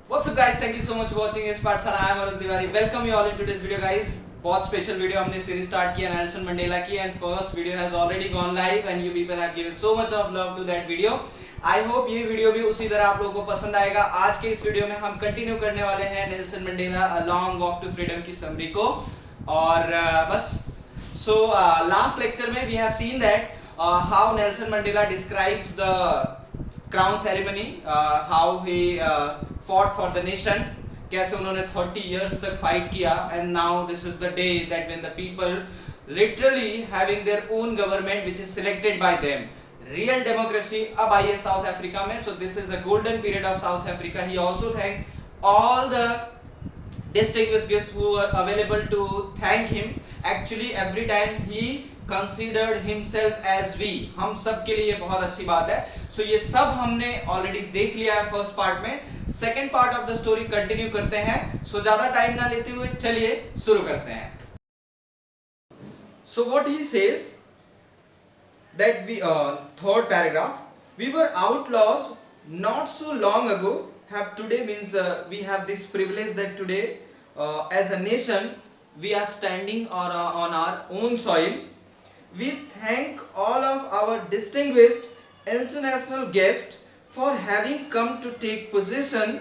What's up guys, thank you so much for watching this पाठशाला. I am Arun Tiwari. Welcome you all into this video guys. बहुत special video हमने series start किया Nelson Mandela की and first video has already gone live and you people have given so much of love to that video. I hope ये video भी उसी तरह आप लोगों को पसंद आएगा. आज के इस वीडियो में हम कंटिन्यू करने वाले हैं Nelson Mandela a long walk to freedom की समरी को. और बस सो लास्ट लेक्चर में we have seen that how Nelson Mandela describes the crown ceremony, how he fought for the nation, कैसे उन्होंने 30 years तक fight किया, and now this is the day that when the people literally having their own government which is selected by them, real democracy अब आई है south Africa में. So this is a golden period of South Africa. He also thanked all the distinguished guests who were available to thank him. Actually every time he considered himself as we, हम सब के लिए बहुत अच्छी बात है. So ये सब हमने ऑलरेडी देख लिया है फर्स्ट पार्ट में. Second part of the story continue करते हैं. सो ज्यादा टाइम ना लेते हुए चलिए शुरू करते हैं. So what he says that we third paragraph, we were outlaws not so long ago, have today means we have this privilege that today as a nation we are standing on our own soil. We thank all of our distinguished international guests for having come to take possession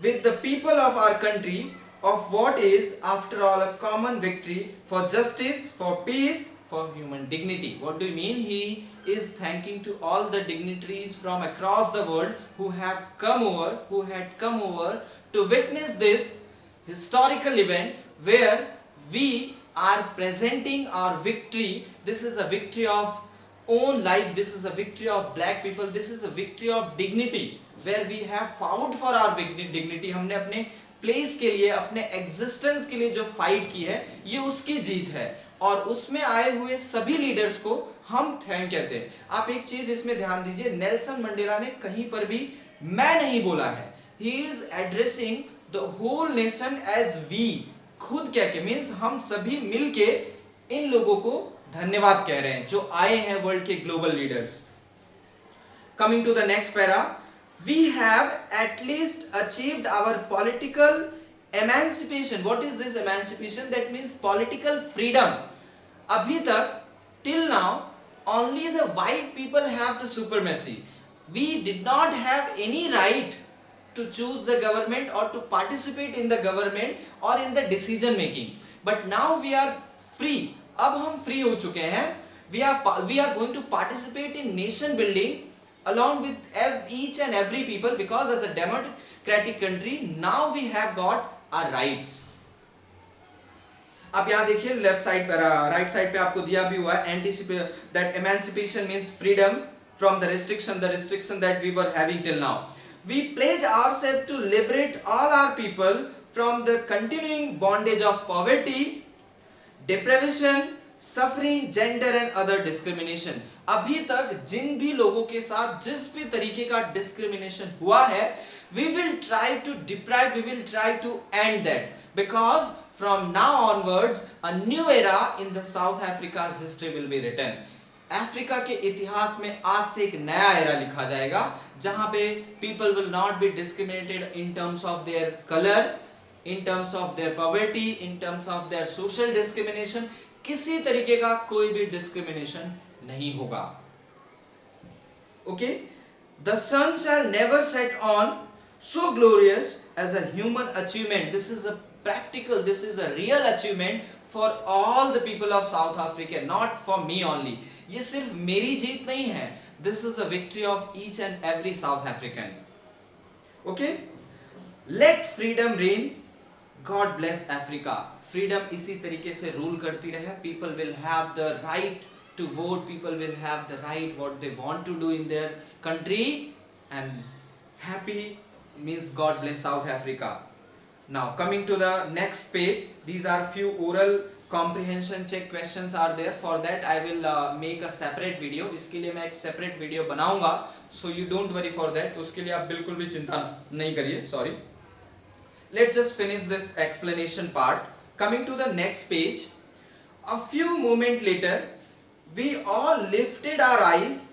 with the people of our country of what is after all a common victory for justice, for peace, for human dignity. What do you mean? He is thanking to all the dignitaries from across the world who had come over to witness this historical event where we are presenting our victory. This is a victory of own life, this is a victory of black people, this is a victory of dignity where we have fought for our dignity. हमने अपने place के लिए, अपने existence के लिए जो fight की है ये उसकी जीत है और उसमें आए हुए सभी लीडर्स को हम थैंक कहते हैं. आप एक चीज इसमें ध्यान दीजिए, नेल्सन मंडेला ने कहीं पर भी मैं नहीं बोला है. He is addressing the whole nation as we, खुद कह के मीन्स हम सभी मिलके इन लोगों को धन्यवाद कह रहे हैं जो आए हैं वर्ल्ड के global leaders. Coming to the next para, we have at least achieved our political emancipation. What is this emancipation? That means political freedom. अभी तक till now only the white people have the supremacy. We did not have any right to choose the government or to participate in the government or in the decision making, but now we are free. अब हम free हो चुके हैं. we are going to participate in nation building along with each and every people because as a democratic country now we have got our rights. अब यहाँ देखिए left side पे, right side पे आपको दिया भी हुआ है that emancipation means freedom from the restriction that we were having till now. We pledge ourselves to liberate all our people from the continuing bondage of poverty, deprivation, suffering, gender and other discrimination. अभी तक जिन भी लोगों के साथ जिस भी तरीके का डिस्क्रिमिनेशन हुआ है, we will try to deprive, we will try to end that, because from now onwards a new era in the South Africa's history will be written. Africa के इतिहास में आज से एक नया एरा लिखा जाएगा जहां पे people will not be discriminated in terms of their colour, in terms of their poverty, in terms of their social discrimination. किसी तरीके का कोई भी डिस्क्रिमिनेशन नहीं होगा. Okay, the sun shall never set on so glorious as a human achievement. This is a practical, this is a real achievement for all the people of South Africa, not for me only. ये सिर्फ मेरी जीत नहीं है. This is a victory of each and every South African. Okay? Let freedom reign. God bless Africa. Freedom इसी तरीके से rule करती रहे. People will have the right to vote. People will have the right what they want to do in their country. And happy means God bless South Africa. Now coming to the next page, these are few oral comprehension check questions are there. For that I will make a separate video. इसके लिए मैं एक separate video बनाऊंगा. So you don't worry for that. उसके लिए आप बिल्कुल भी चिंता नहीं करिए. Sorry. Let's just finish this explanation part. Coming to the next page, a few moments later, we all lifted our eyes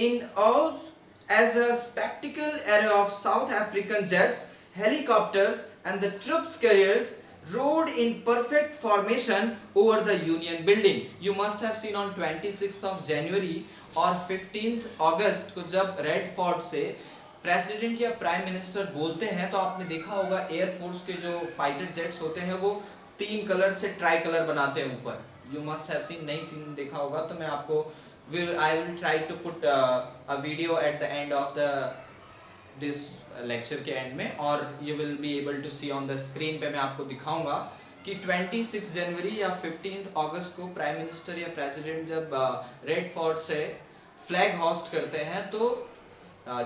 in awe as a spectacle array of South African jets helicopters and the troops carriers rode in perfect formation over the Union building. You must have seen on 26th of January और 15th अगस्त को जब red fort से president या prime minister बोलते हैं तो आपने देखा होगा एयरफोर्स के जो फाइटर जेट्स होते हैं वो 3 कलर से ट्राई कलर बनाते हैं ऊपर. यू मस्ट हैव सीन, नहीं सीन देखा होगा तो मैं आपको I will try to put a video at the end of this lecture के end में, और you will be able to see on the screen पे मैं आपको दिखाऊंगा कि 26 जनवरी या 15 अगस्त को प्राइम मिनिस्टर या प्रेसिडेंट जब रेड फोर्ट से फ्लैग होस्ट करते हैं तो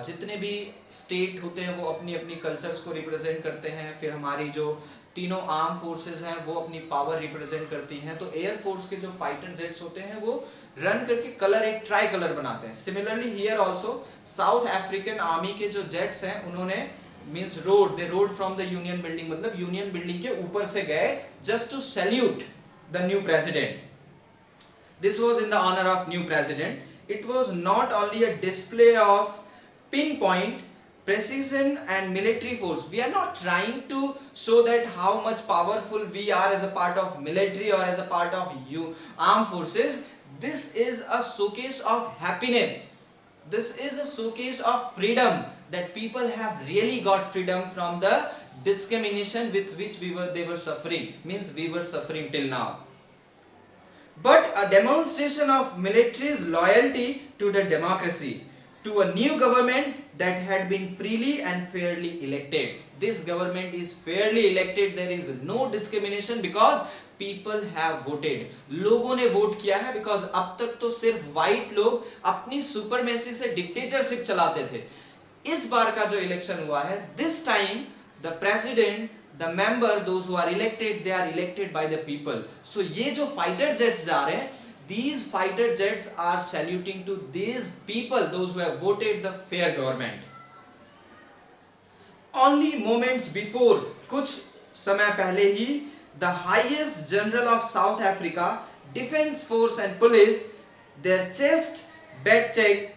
जितने भी स्टेट होते हैं वो अपनी अपनी कल्चर्स को रिप्रेजेंट करते हैं. फिर हमारी जो तीनों आर्म फोर्सेस हैं वो अपनी पावर रिप्रेजेंट करती हैं. तो एयर फोर्स के जो फाइटर जेट्स होते हैं वो रन करके कलर एक ट्राई कलर बनाते हैं. Similarly here also south African army के जो जेट्स हैं उन्होंने means they rode from the union building, मतलब यूनियन बिल्डिंग के ऊपर से गए just to salute the new president. This was in the honour of new president. It was not only a display of pinpoint precision and military force. We are not trying to show that how much powerful we are as a part of military or as a part of armed forces. This is a showcase of happiness. This is a showcase of freedom, that people have really got freedom from the discrimination with which they were suffering, means we were suffering till now. But a demonstration of military's loyalty to the democracy, to a new government that had been freely and fairly elected. This government is fairly elected. There is no discrimination because people have voted. लोगों ने vote किया है because अब तक तो सिर्फ white लोग अपनी सुपरमेसी से डिक्टेटरशिप चलाते थे. इस बार का जो इलेक्शन हुआ है, this time the president, the member, those who are elected, they are elected by the people. So ये जो फाइटर जेट्स जा रहे हैं, these fighter jets are saluting to these people, those who have voted the fair government. Only moments before, कुछ समय पहले ही, the highest general of South Africa, defense force and police, their chest bedecked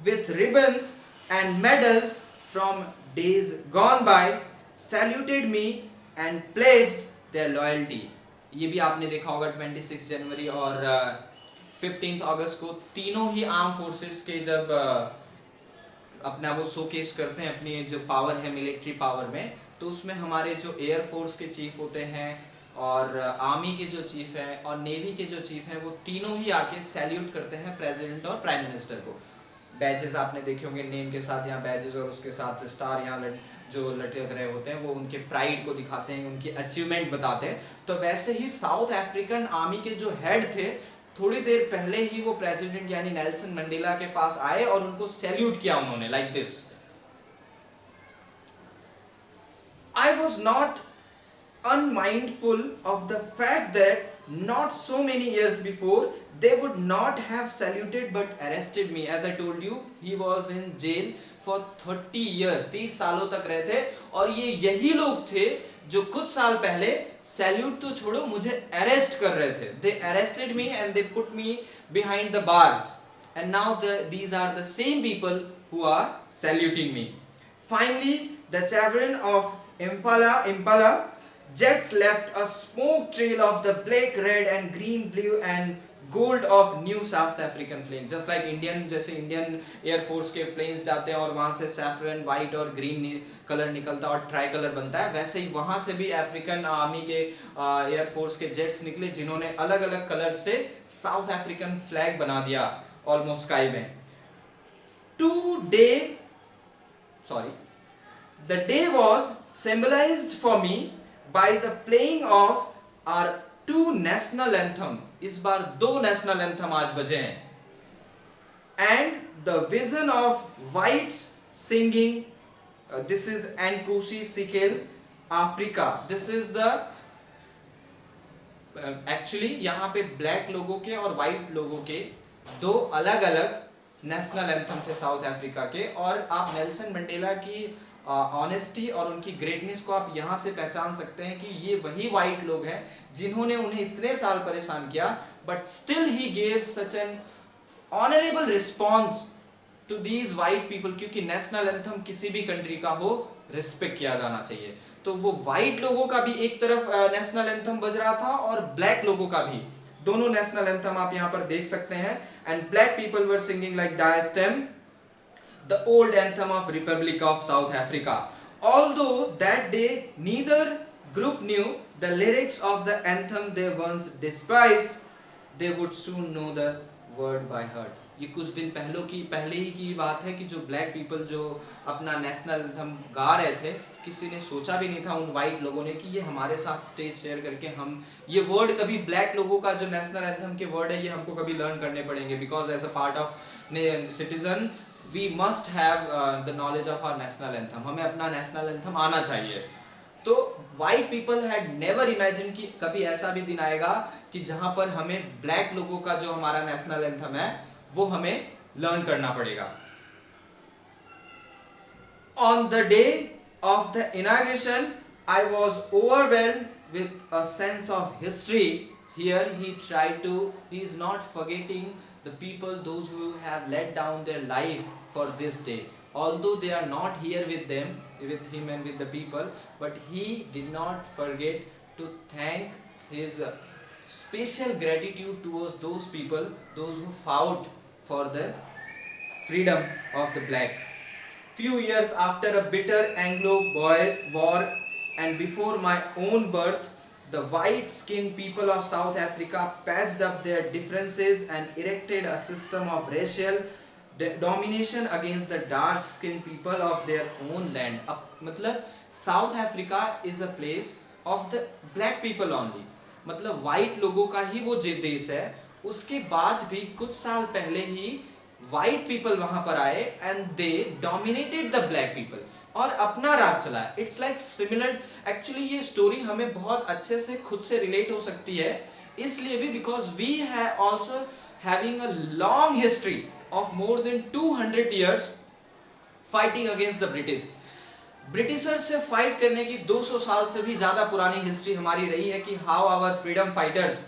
with ribbons and medals from days gone by, saluted me and pledged their loyalty. ये भी आपने देखा होगा 26 जनवरी और 15 अगस्त को तीनों ही आर्म फोर्सेस के जब अपना वो शोकेस करते हैं अपनी जो पावर है मिलिट्री पावर में, तो उसमें हमारे जो एयर फोर्स के चीफ होते हैं और आर्मी के जो चीफ हैं और नेवी के जो चीफ हैं वो तीनों ही आके सैल्यूट करते हैं प्रेसिडेंट और प्राइम मिनिस्टर को. बैजेस आपने देखे होंगे नेम के साथ, यहाँ बैजेस और उसके साथ स्टार यहाँ जो लटक रहे होते हैं वो उनके प्राइड को दिखाते हैं, उनकी अचीवमेंट बताते हैं. तो वैसे ही साउथ अफ्रीकन आर्मी के जो हेड थे थोड़ी देर पहले ही वो प्रेसिडेंट यानी नेल्सन मंडेला के पास आए और उनको सैल्यूट किया उन्होंने like this. I was not unmindful of the fact that not so many years before they would not have saluted but arrested me. As I told you, he was in jail for 30 years. 30 सालों तक रहे थे और ये यही लोग थे जो कुछ साल पहले सैल्यूट तो छोड़ो मुझे अरेस्ट कर रहे थे. They arrested me and they put me behind the bars. And now these are the same people who are saluting me. Finally, the children of Impala jets left a smoke trail of the black, red and green, blue and gold of new South African planes. Just like जैसे Indian air force के planes जाते हैं और वहां से saffron, white और green colour निकलता है और ट्राई कलर बनता है, वैसे ही वहां से भी अफ्रीकन आर्मी के एयर फोर्स के जेट्स निकले जिन्होंने अलग अलग कलर से साउथ अफ्रीकन फ्लैग बना दिया ऑलमोस्ट स्काई में. The day was symbolized for me by the playing of our 2 national anthem. इस बार 2 national anthem आज बजे हैं. And the vision of whites singing, this is Nkosi Sikel Africa. This is the actually यहाँ पे black लोगों के और white लोगों के 2 अलग अलग नेशनल एंथम थे साउथ अफ्रीका के. और आप नेल्सन मंडेला की ऑनेस्टी और उनकी ग्रेटनेस को आप यहाँ से पहचान सकते हैं कि ये वही वाइट लोग हैं जिन्होंने उन्हें इतने साल परेशान किया, but still he gave such an honourable response to these white people. क्योंकि नेशनल एंथम किसी भी कंट्री का हो रिस्पेक्ट किया जाना चाहिए। तो वो व्हाइट लोगों का भी एक तरफ नेशनल एंथम बज रहा था और ब्लैक लोगों का भी, दोनों नेशनल एंथम आप यहाँ पर देख सकते हैं। And black people were singing like डायस्टेम, the old anthem of Republic of South Africa. Although that day neither group knew the lyrics of the anthem they once despised, they would soon know the word by heart. ये कुछ दिन पहले ही की बात है कि जो ब्लैक पीपल जो अपना नेशनल एंथम गा रहे थे, किसी ने सोचा भी नहीं था उन वाइट लोगों ने कि ये हमारे साथ स्टेज शेयर करके हम ये वर्ड कभी ब्लैक लोगों का जो नेशनल एंथम के वर्ड है ये हमको कभी लर्न करने पड़ेंगे, because as a part of citizen we must have the knowledge of our national anthem, हमें अपना नेशनल एंथम आना चाहिए। तो white people had never imagine कि कभी ऐसा भी दिन आएगा कि जहां पर हमें ब्लैक लोगों का जो हमारा नेशनल एंथम है वो हमें लर्न करना पड़ेगा। On the day of the inauguration I was overwhelmed with a sense of history. Here he tried to, he is not forgetting the people, those who have let down their life for this day. Although they are not here with them, with him and with the people, but he did not forget to thank his special gratitude towards those people, those who fought for the freedom of the black. Few years after a bitter Anglo-Boer war and before my own birth, the white-skinned people of South Africa patched up their differences and erected a system of racial domination against the dark-skinned people of their own land. अब मतलब South Africa is a place of the black people only, मतलब white लोगों का ही वो देश है। उसके बाद भी कुछ साल पहले ही white people वहां पर आए and they dominated the black people और अपना राज चलाया। इट्स लाइक सिमिलर, एक्चुअली ये स्टोरी हमें बहुत अच्छे से खुद से रिलेट हो सकती है, इसलिए भी because we have also having a long history of more than 200 years fighting against the British. Britishers से फाइट करने की 200 साल से भी ज्यादा पुरानी हिस्ट्री हमारी रही है कि हाउ आवर फ्रीडम फाइटर्स,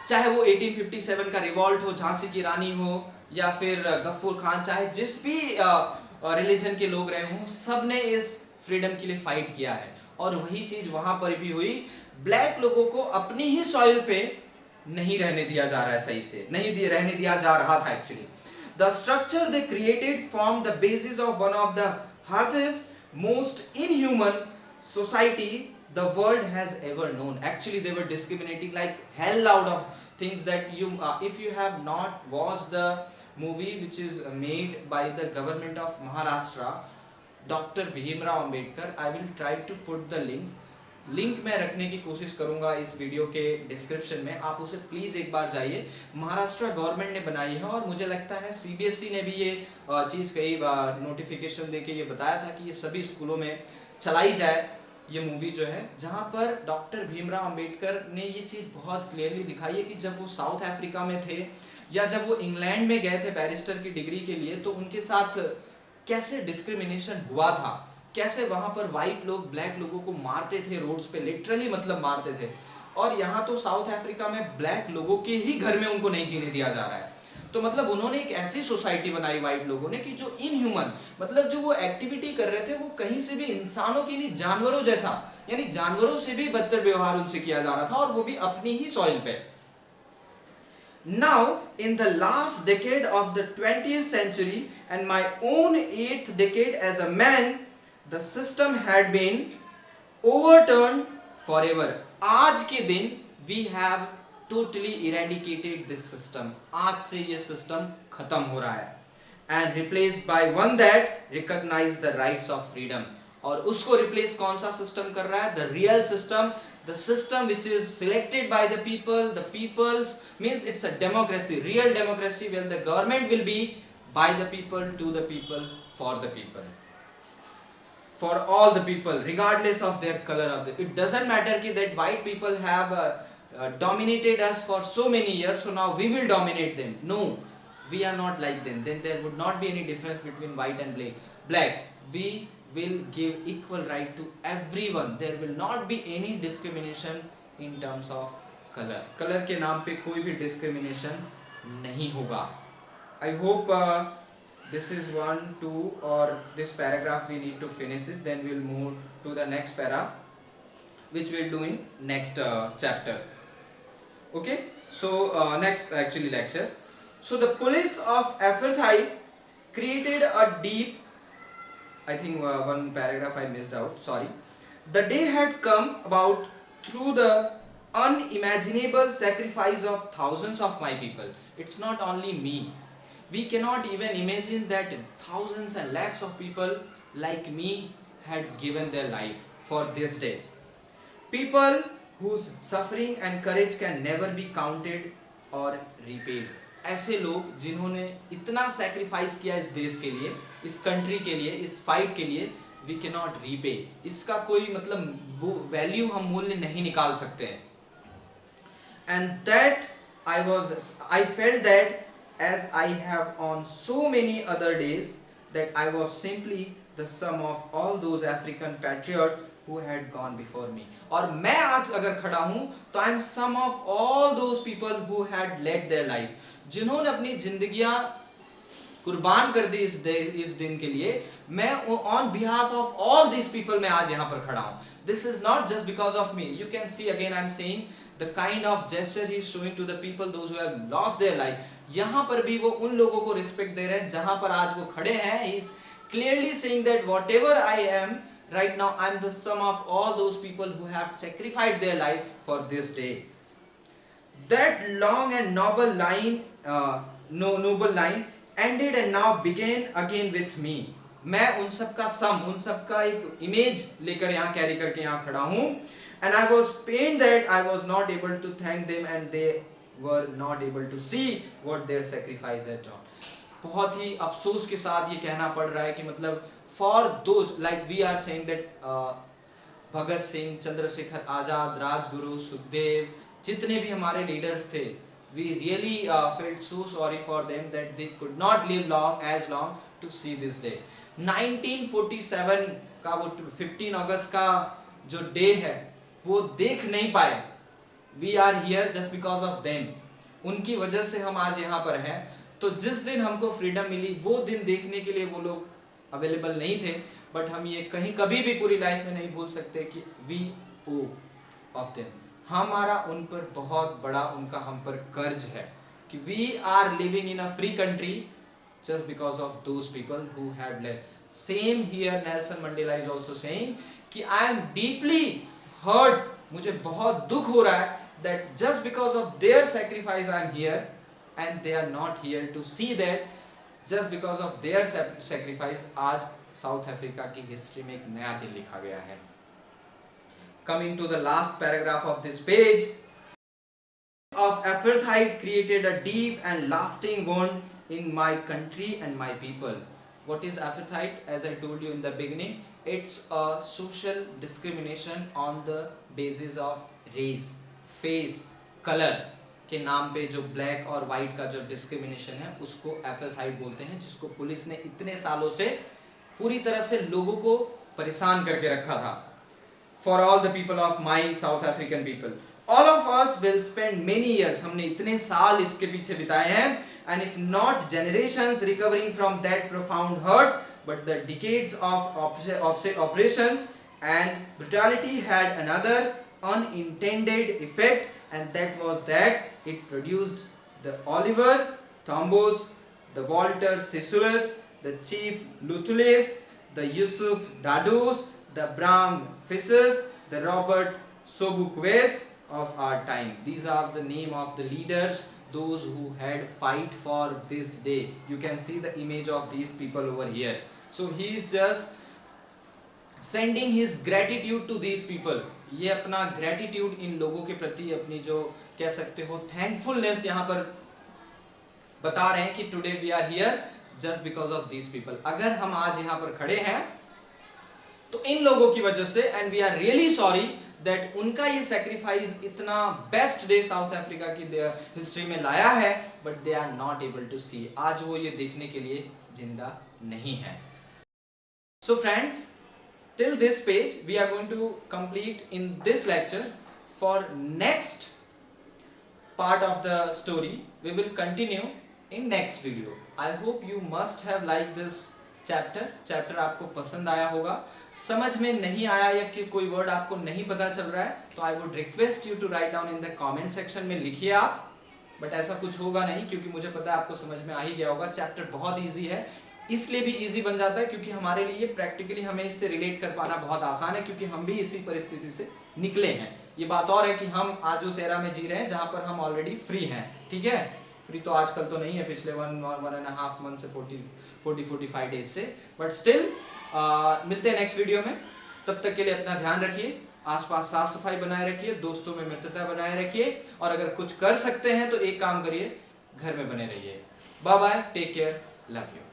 चाहे वो 1857 का रिवॉल्ट हो, झांसी की रानी हो या फिर गफूर खान, चाहे जिस भी रिलीजन के लोग रहे हों, सब ने इस फ्रीडम के लिए फाइट किया है। और वही चीज वहां पर भी हुई। ब्लैक लोगों को अपनी ही सॉइल पे नहीं रहने दिया जा रहा है, सही से नहीं रहने दिया जा रहा था actually. The structure they created form the basis of one of the hardest most inhuman society the world has ever known. Actually they were discriminating like hell out of things that you if you have not watched the movie which is made by the government of Maharashtra, Dr. Bhimrao Ambedkar, I will try to put the link मैं रखने की कोशिश करूंगा इस video के description में, आप उसे प्लीज एक बार जाइए। महाराष्ट्र गवर्नमेंट ने बनाई है और मुझे लगता है सीबीएसई ने भी ये चीज कई नोटिफिकेशन देके ये बताया था कि ये सभी स्कूलों में चलाई जाए ये मूवी जो है, जहां पर डॉक्टर भीमराव अंबेडकर ने ये चीज बहुत क्लियरली दिखाई है कि जब वो साउथ अफ्रीका में थे या जब वो इंग्लैंड में गए थे बैरिस्टर की डिग्री के लिए, तो उनके साथ कैसे डिस्क्रिमिनेशन हुआ था, कैसे वहां पर व्हाइट लोग ब्लैक लोगों को मारते थे रोड्स पे, लिटरली मतलब मारते थे। और यहाँ तो साउथ अफ्रीका में ब्लैक लोगों के ही घर में उनको नहीं जीने दिया जा रहा है। तो मतलब उन्होंने एक ऐसी सोसाइटी बनाई व्हाइट लोगों ने कि जो इनह्यूमन, मतलब जो वो एक्टिविटी कर रहे थे वो कहीं से भी इंसानों की नहीं, जानवरों जैसा, यानी जानवरों से भी बदतर व्यवहार उनसे किया जा रहा था और वो भी अपनी ही सॉइल पे। Now in the last decade of the 20th century and my own 8th decade as a man, the system had been overturned forever. आज के दिन we have totally eradicated this system. आज से ये सिस्टम खत्म हो रहा है and replaced by one that recognize the rights of freedom. और उसको रिप्लेस कौन सा सिस्टम कर रहा है? The real system, the system which is selected by the people. The people's means it's a democracy, real democracy where the government will be by the people, to the people, for the people, for all the people regardless of their color of the, it doesn't matter ki that white people have dominated us for so many years, so now we will dominate them. No, we are not like them. Then there would not be any difference between white and black. We will give equal right to everyone. There will not be any discrimination in terms of color. Color के नाम पे कोई भी discrimination नहीं होगा. I hope this is 1 2, or this paragraph we need to finish it, then we'll move to the next para, which we'll do in next chapter. Okay, so next actually lecture. So the police of Apartheid created a deep, I think one paragraph I missed out, sorry. The day had come about through the unimaginable sacrifice of thousands of my people. It's not only me. We cannot even imagine that thousands and lakhs of people like me had given their life for this day. People whose suffering and courage can never be counted or repaid. ऐसे लोग जिन्होंने इतना sacrifice किया इस देश के लिए, इस कंट्री के लिए, इस फाइट के लिए, वी कैन नॉट रीपे. इसका कोई मतलब वो वैल्यू हम मूल्य नहीं निकाल सकते हैं. And that I felt that as I have on so many other days, that I was simply the sum of all those African patriots who had gone before me. और मैं आज अगर खड़ा हूँ तो I am sum of all those people who had led their life, जिन्होंने अपनी जिंदगियां कुर्बान कर दी इस दिन के लिए. मैं on behalf of all these people मैं आज यहाँ पर खड़ा हूँ. This is not just because of me. You can see again I am saying the kind of gesture he is showing to the people, those who have lost their life. यहाँ पर भी वो उन लोगों को रिस्पेक्ट दे रहे हैं जहाँ पर आज वो खड़े हैं. He is clearly saying that whatever I am right now, I am the sum of all those people who have sacrificed their life for this day. That long and noble line ended and now began again with me. मैं उन सब का सम, उन सब का एक image लेकर यहाँ कैरी करके यहाँ खड़ा हूँ. And I was pained that I was not able to thank them and they were not able to see what their sacrifice had done. बहुत ही अफसोस के साथ ये कहना पड़ रहा है कि मतलब for those like we are saying that Bhagat Singh, Chandrashekhar Azad, Rajguru, Sukhdev, जितने भी हमारे लीडर्स थे, we really felt so sorry for them that they could not live as long to see this day. 1947 का वो 15 अगस्त का जो डे है वो देख नहीं पाए. We are here just because of them. उनकी वजह से हम आज यहाँ पर हैं. तो जिस दिन हमको फ्रीडम मिली वो दिन देखने के लिए वो लोग अवेलेबल नहीं थे, बट हम ये कहीं कभी भी पूरी लाइफ में नहीं भूल सकते कि we owe of them. हमारा उन पर बहुत बड़ा उनका हम पर कर्ज है कि we are living in a free country just because of those people who had led. Same here Nelson Mandela is also saying कि I am deeply hurt, मुझे बहुत दुख हो रहा है that just because of their sacrifice I am here and they are not here to see that just because of their sacrifice आज south Africa की history में एक नया दिन लिखा गया है. Coming to the last paragraph of this page, of apartheid created a deep and lasting wound in my country and my people. What is apartheid? As I told you in the beginning, it's a social discrimination on the basis of race, face, color के नाम पे जो black और white का जो discrimination है उसको apartheid बोलते हैं, जिसको पुलिस ने इतने सालों से पूरी तरह से लोगों को परेशान करके रखा था. For all the people of my South African people, all of us will spend many years, हमने इतने साल इसके पीछे बिताए हैं, and if not generations recovering from that profound hurt, but the decades of operations and brutality had another unintended effect, and that was that it produced the Oliver Thambos, the Walter Sisulu, the Chief Luthulus, the Yusuf Dadus, the Bram Fisses, the Robert Sobukwes of our time. These are the name of the leaders, those who had fight for this day. You can see the image of these people over here. So he is just sending his gratitude to these people. ये अपना gratitude इन लोगों के प्रति अपनी जो कह सकते हो thankfulness यहाँ पर बता रहे हैं कि today we are here just because of these people. अगर हम आज यहाँ पर खड़े हैं तो इन लोगों की वजह से, and we are really sorry that उनका ये sacrifice इतना best day साउथ अफ्रीका की हिस्ट्री में लाया है, but they are not able to see. आज वो ये देखने के लिए जिंदा नहीं है. So friends, till this page we are going to complete in this lecture. For next part of the story we will continue in next video. I hope you must have like this chapter आपको पसंद आया होगा। समझ में नहीं आया या कि कोई वर्ड आपको नहीं पता चल रहा है तो I would request you to write down in the comment section में, लिखिए आप। बट ऐसा कुछ होगा नहीं क्योंकि मुझे पता है आपको समझ में आ ही गया होगा। चैप्टर बहुत ईजी है, इसलिए भी इजी बन जाता है क्योंकि हमारे लिए प्रैक्टिकली हमें इससे रिलेट कर पाना बहुत आसान है, क्योंकि हम भी इसी परिस्थिति से निकले हैं। ये बात और है कि हम आज उस एरा में जी रहे हैं जहां पर हम ऑलरेडी फ्री हैं। ठीक है, फ्री तो आजकल तो नहीं है, पिछले 1.5 मंथ से 40-45 डेज से, बट स्टिल मिलते हैं नेक्स्ट वीडियो में। तब तक के लिए अपना ध्यान रखिए, आसपास साफ सफाई बनाए रखिए, दोस्तों में मित्रता बनाए रखिए, और अगर कुछ कर सकते हैं तो एक काम करिए, घर में बने रहिए। Bye bye, take care, love you.